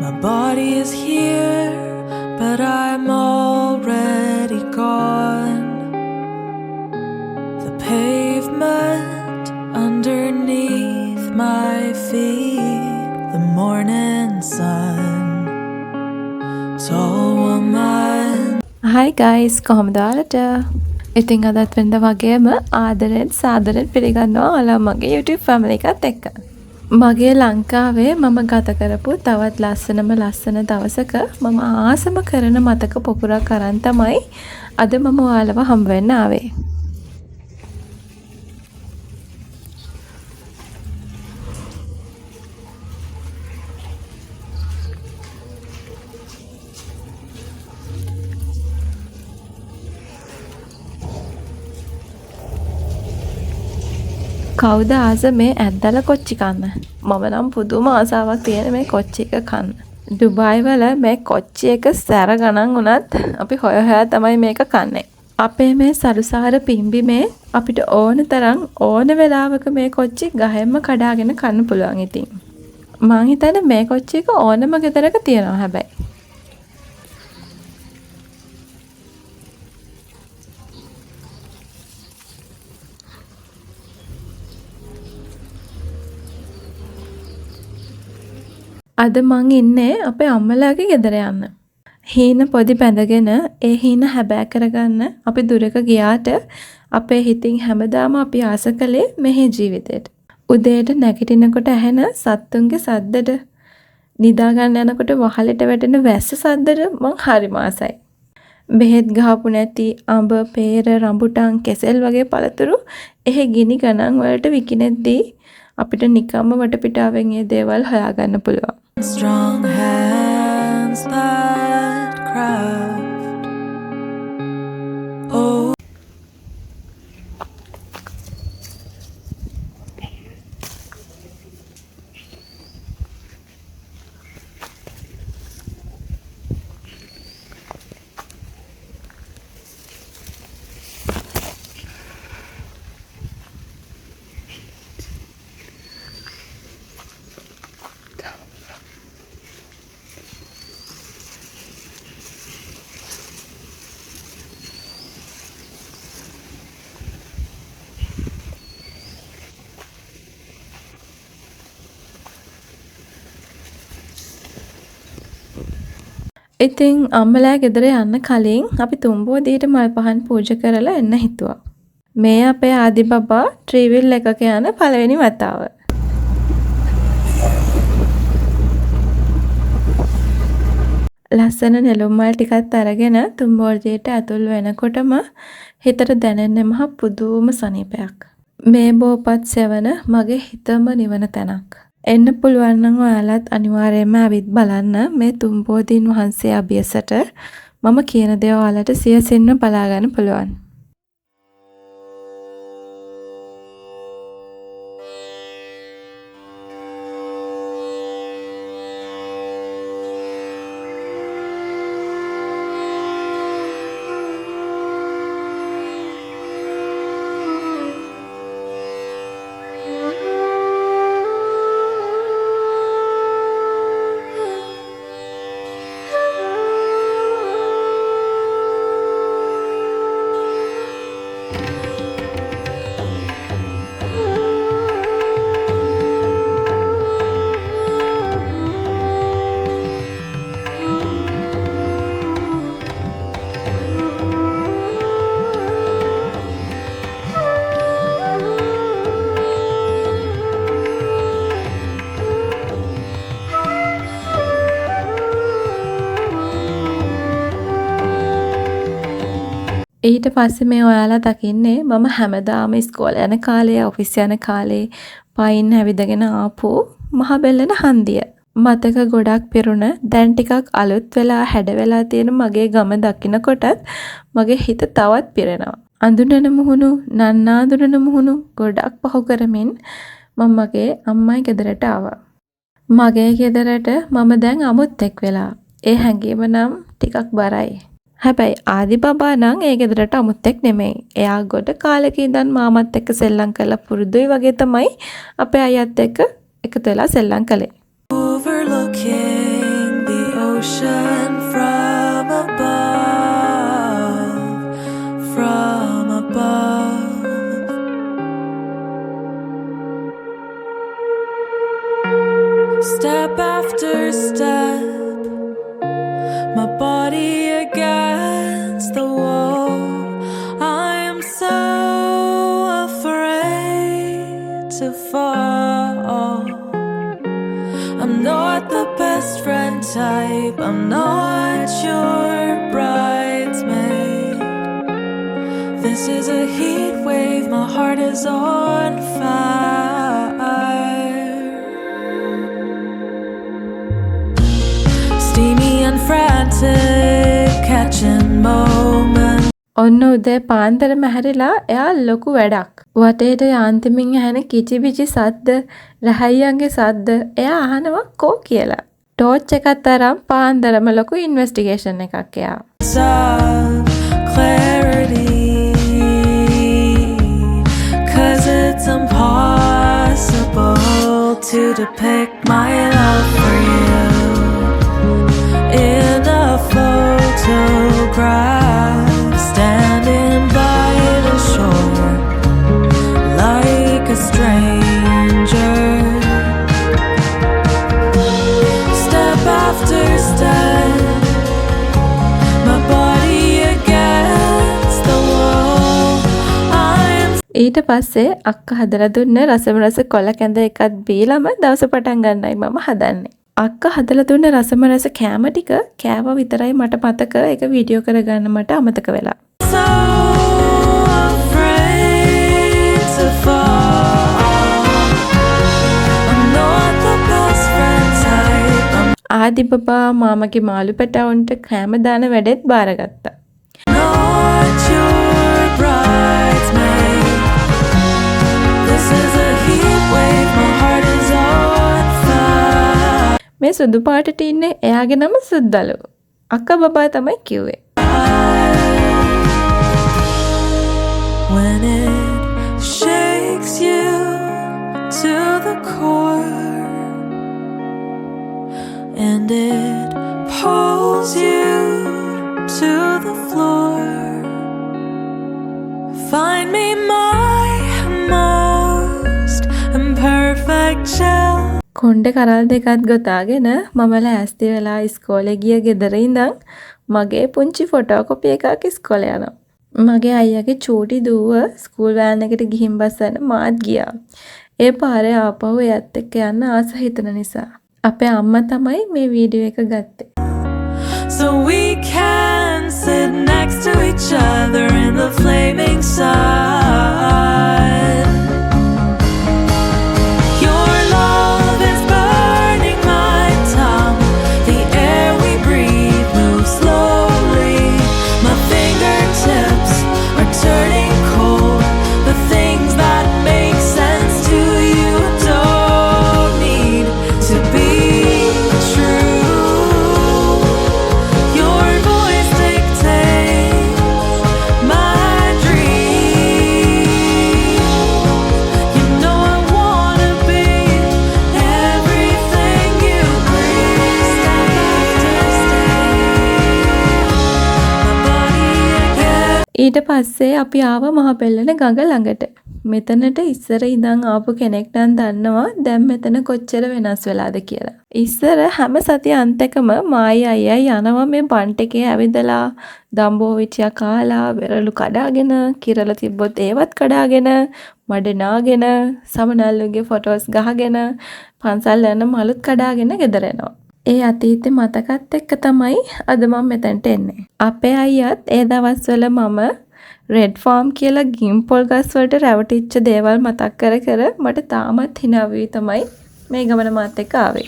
My body is here, but I'm already gone. The pavement underneath my feet, the morning sun. Tall woman. Hi guys, කොහොමද ඔයාලට? ඉතින් අදත් වෙනද වගේම ආදරෙන් සාදරෙන් පිළිගන්නවා ඔයාලා මගේ YouTube family එකත් එක්ක. මගේ ලංකාවේ මම ගත කරපු තවත් ලස්සන දවසක මම ආසම කරන මතක පොකුරක් අරන් තමයි අද මම ඔයාලව හම්බ වෙන්න ආවේ. කවුද ආස මේ ඇද්දල කොච්චි කන්න? මම නම් පුදුම ආසාවක් තියෙන මේ කොච්චි එක කන්න. ඩුබායි වල මේ කොච්චි එක සැර ගණන් වුණත් අපි හොය හොයා තමයි මේක කන්නේ. අපේ මේ සරුසාර පිම්බිමේ අපිට ඕන තරම් ඕන වෙලාවක මේ කොච්චි ගහෙන්ම කඩාගෙන කන්න පුළුවන් ඉතින්. මං හිතන්නේ මේ කොච්චි එක ඕනම ගෙදරක තියෙනවා හැබැයි. අද මං ඉන්නේ අපේ අම්මලාගේ ගෙදර යන්න. හීන පොඩි බැඳගෙන ඒ හීන හැබෑ කරගන්න අපි දුරක ගියාට අපේ හිතින් හැමදාම අපි ආස කළේ මෙහි ජීවිතේට. උදේට නැගිටිනකොට ඇහෙන සත්තුන්ගේ සද්දට, නිදා ගන්න යනකොට වහලට වැටෙන වැස්ස සද්දට මං හරිම ආසයි. බෙහෙත් ගහපු නැති අඹ, පේර, රඹුටන්, කෙසෙල් වගේ පළතුරු එහෙ ගිනි ගණන් වලට විකිනෙද්දී අපිට නිකම්ම වටපිටාවෙන් මේ දේවල් හොයාගන්න පුළුවන්. Strong hands that craft. Oh. ඉතින් අම්මලා ගෙදර යන්න කලින් අපි තුම්බෝදියට මල් පහන් පූජා කරලා එන්න හිතුවා. මේ අපේ ආදි බබා ට්‍රීවිල් එකක යන පළවෙනි වතාව. ලස්සන නෙළුම් මල් ටිකක් අරගෙන තුම්බෝදියට ඇතුල් වෙනකොටම හිතට දැනෙන්නේ මහ පුදුම සනීපයක්. මේ බෝපත් සෙවන මගේ හිතම නිවන තැනක්. එන්න පුළුවන් නම් ඔයාලත් අනිවාර්යයෙන්ම ඇවිත් බලන්න මේ තුම්බෝදීන් වහන්සේ අභියසට. මම කියන දේ ඔයාලට සියසින්ම බලා ගන්න පුළුවන්. ඊට පස්සේ මේ ඔයාලා දකින්නේ මම හැමදාම ඉස්කෝලේ යන කාලේ, ඔෆිස් යන කාලේ පයින් ඇවිදගෙන ආපු මහ බෙල්ලන හන්දිය. මතක ගොඩක් පිරුණ දැන් ටිකක් අලුත් වෙලා හැඩ වෙලා තියෙන මගේ ගම දකින්නකොටත් මගේ හිත තවත් පිරෙනවා. අඳුනන මුහුණු, නන්නාඳුනන මුහුණු ගොඩක් පහු කරමින් මම මගේ අම්මයි ගෙදරට ආවා. මගේ ගෙදරට මම දැන් අමුත්තෙක් වෙලා. ඒ හැඟීම නම් ටිකක් බරයි. හැබැයි ආදි බබා නම් ඒ ගෙදරට අමුත්තෙක් නෙමෙයි. එයා ගොඩ කාලෙක ඉඳන් මාමත් එක්ක සෙල්ලම් කරලා පුරුදුයි වගේ තමයි අපේ අයියත් එක්ක එකතු වෙලා සෙල්ලම් කළේ. Overlooking ocean from above, from above. Step after step, my body against the wall. I am so afraid to fall. I'm not the best friend type, I'm not your bridesmaid. This is a heat wave, my heart is on fire. Steamy and frantic, catching moments. ඔන්න උදේ පාන්දර මැහැරිලා එයා ලොකු වැඩක්. වටේට යාන්තමින් ඇහෙන කිචිබිචි සද්ද, රහයියන්ගේ සද්ද එයා අහනවා කෝ කියලා. ටෝච් එකත් අරන් පාන්දරම ලොකු ඉන්වෙස්ටිගේෂන් එකක් එයා. Clarity, 'cause it's impossible to depict my love for you in a photograph. Standing by the shore like a stranger. Step after step, my body against the wall. ඊට පස්සේ අක්කා හදලා දුන්න රසම රස කොළ කැඳ එකක් බීලම දවස පටන් ගන්නයි මම හදන්නේ. අක්කා හදලා දුන්න රසම රස කෑම ටික කෑවා විතරයි මට මතක. ඒක වීඩියෝ කරගන්න මට අමතක වෙලා. So afraid to fall. I'm not the best friend type. ආදි බබා මාමගේ මාළු පැටවුන්ට කෑම දාන වැඩෙත් බාරගත්තා. Not your bridesmaid. This is a heat wave, my heart is on fire. මේ සුදු පාටට ඉන්නේ එයාගේ නම සුද්දලු. අක්කා බබා තමයි කිව්වේ. When it shakes you to the core and it pulls you to the floor, find me my most imperfect shell. කොණ්ඩේ කරල් දෙකත් ගොතාගෙන මම ලෑස්ති වෙලා ඉස්කෝලේ ගිය ගෙදර ඉඳන් මගේ පුංචි ෆොටෝකොපි එකක් ඉස්කෝලේ යනවා. මගේ අයියාගේ චූටි දුව ස්කූල් වෑන් එකට ගිහින් බස්සන්න මාත් ගියා. ඒ පාරේ ආපහු එයත් එක්ක යන්න ආස හිතන නිසා. අපේ අම්මා තමයි මේ වීඩියෝ එක ගත්තේ. So we can sit next to each other in the flaming sun. Your love is burning my tongue. The air we breathe moves slowly. My fingertips are turning cold. The things that make sense to you don't need to be true. Your voice dictates my dream. You know I wanna be everything you breathe. Step after step, my body again. ඊට පස්සේ අපි ආව මහ පෙළන ගඟ ළඟට. මෙතනට ඉස්සර ඉඳන් ආපු කෙනෙක් නම් දන්නවා දැන් මෙතන කොච්චර වෙනස් වෙලාද කියලා. ඉස්සර හැම සතිය අන්තකම මායි අයියයි යනවා මේ බන්ට් එකේ ඇවිදලා දම්බෝවිචියා කාලා වෙරළු කඩාගෙන කිරල තිබ්බොත් ඒවත් කඩාගෙන මඩ නාගෙන සමනල්ලුගේ ෆොටෝස් ගහගෙන පන්සල් යන මලුත් කඩාගෙන ගෙදර එනවා. ඒ අතීතේ මතකත් එක්ක තමයි අද මම මෙතනට එන්නේ. අපේ අයියත් ඒ දවස්වල මම රෙඩ් ෆාම් කියලා ගිම්පොල් ගස් වලට රැවටිච්ච දේවල් මතක් කර කර මට තාමත් hina වෙවි තමයි මේ ගමන මාත් එක්ක ආවේ.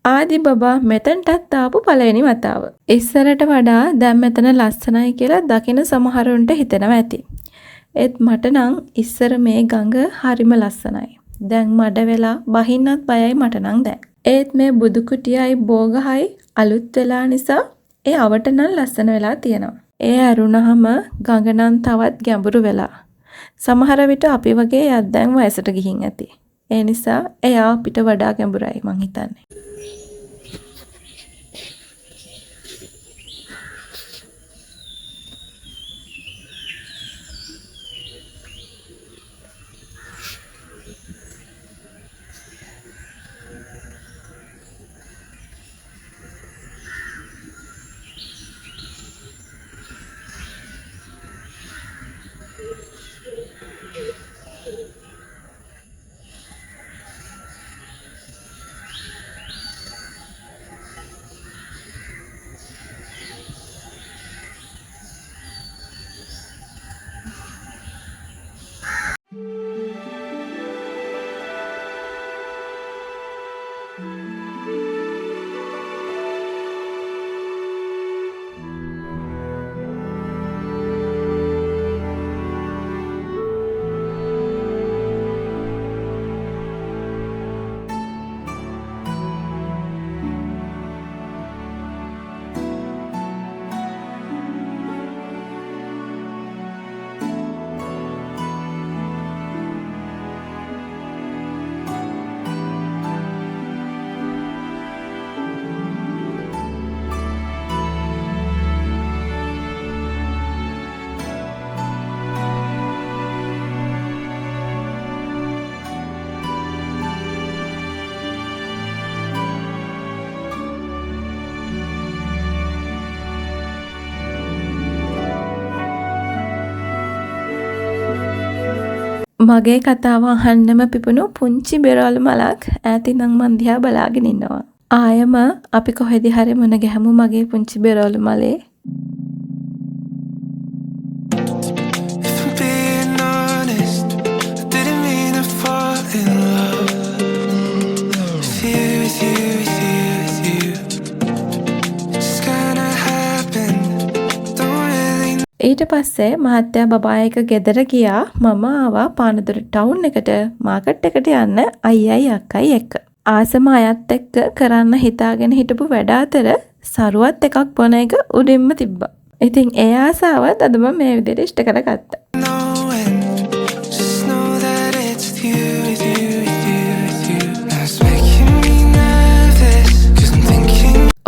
ආදි බබා මෙතනටත් ආපු පළවෙනි වතාව. ඉස්සරට වඩා දැන් මෙතන ලස්සනයි කියලා දකින සමහරුන්ට හිතෙනවා ඇති. ඒත් මට නම් ඉස්සර මේ ගඟ හරිම ලස්සනයි. දැන් මඩ වෙලා බහින්නත් බයයි මට නම් දැන්. ඒත් මේ බුදු කුටියයි බෝගහයි අලුත් වෙලා නිසා ඒ අවට නම් ලස්සන වෙලා තියෙනවා. ඒ ඇරුණාම ගඟ නම් තවත් ගැඹුරු වෙලා. සමහර විට අපි වගේ අත් දැන් වයසට ගිහින් ඇති. ඒ නිසා එයා අපිට වඩා ගැඹුරයි මං හිතන්නේ. මගේ කතාව අහන්නම පිපුණු පුංචි බෙරවල් මලක් ඈතින් මං දිහා බලාගෙන ඉන්නවා. ආයම අපි කොහෙද හරි මුණ ගැහමු මගේ පුංචි බෙරවල් මලේ. ඊට පස්සේ මහත්තයා බබා එක ගෙදර ගියා. මම ආවා පානදුර ටවුන් එකට මාකට් එකට යන්න අයියයි අක්කයි එක්ක. ආසම අයත් එක්ක කරන්න හිතාගෙන හිටපු වැඩ අතර සරුවත් එකක් බොන එක උඩින්ම තිබ්බා. ඉතින් ඒ ආසාවත් අද මම මේ විදිහට ඉෂ්ට කරගත්තා.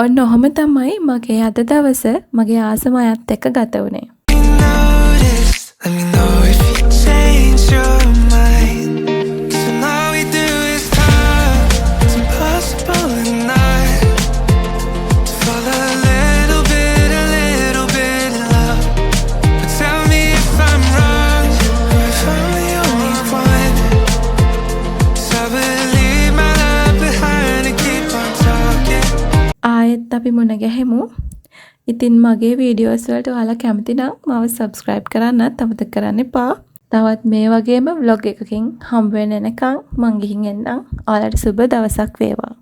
ඔන්න ඔහොම තමයි මගේ අද දවස මගේ ආසම අයත් එක්ක ගත වුණේ. Let me know if you change your mind. 'Cause all we do is talk. It's impossible at night to fall a little bit in love. But tell me if I'm wrong, or if I'm the only one. 'Cause I will leave my love behind and keep on talking. ආයෙත් අපි මුණ ගැහෙමු. ඉතින් මගේ videos වලට ඔයාලා කැමති නම් මාව subscribe කරන්නත් අමතක කරන්න එපා. තවත් මේ වගේම vlog එකකින් හම්බ වෙන්න එනකන් මං ගිහින් එන්නම්. ඔයාලට සුබ දවසක් වේවා.